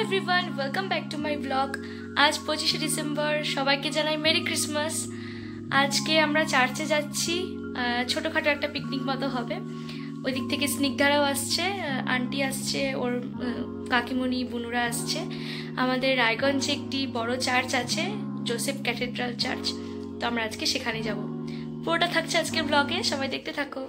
Everyone, welcome back to my blog. আজ 25শে December, সবাইকে জানাই মেরি ক্রিসমাস। আজকে আমরা চার্চে যাচ্ছি, ছোটোখাটো একটা পিকনিক মতো হবে। ওই দিক থেকে স্নিগ্ধারাও আসছে, আন্টি আসছে, ওর কাকিমণি বুনুরা আসছে। আমাদের রায়গঞ্জে একটি বড় চার্চ আছে, জোসেফ ক্যাথেড্রাল চার্চ, তো আমরা আজকে সেখানে যাব। পুরোটা থাকছে আজকের ব্লগে, সবাই দেখতে থাকো।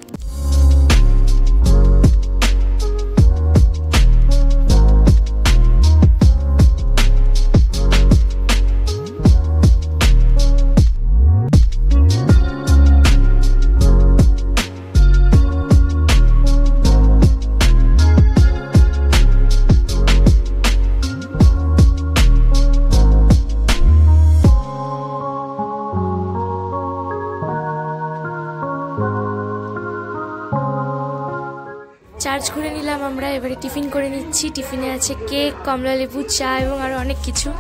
চার্চ ঘুরে নিলাম আমরা, এবারে টিফিন করে নিচ্ছি। টিফিনে আছে কেক, কমলা লেবু, চা এবং আরো অনেক কিছু।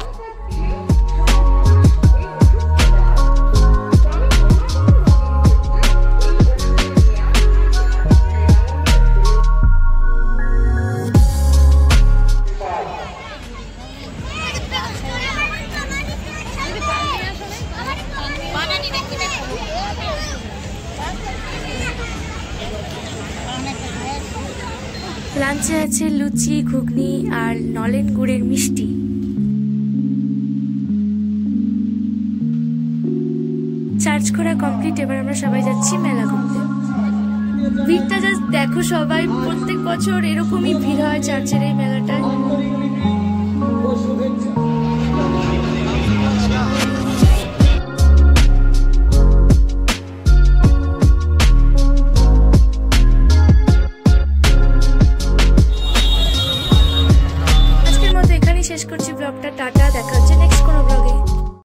লাঞ্চে আছে লুচি, ঘুগনি আর নলেন গুড়ের মিষ্টি। চার্চ ঘোরা কমপ্লিট, এবার আমরা সবাই যাচ্ছি মেলা ঘুরতে। ভিড়টা জাস্ট দেখো সবাই, প্রত্যেক বছর এরকমই ভিড় হয় চার্চের এই মেলাটায়। শেষ করছি ব্লগটা, টাটা, দেখা হচ্ছে নেক্সট কোনো ব্লগে।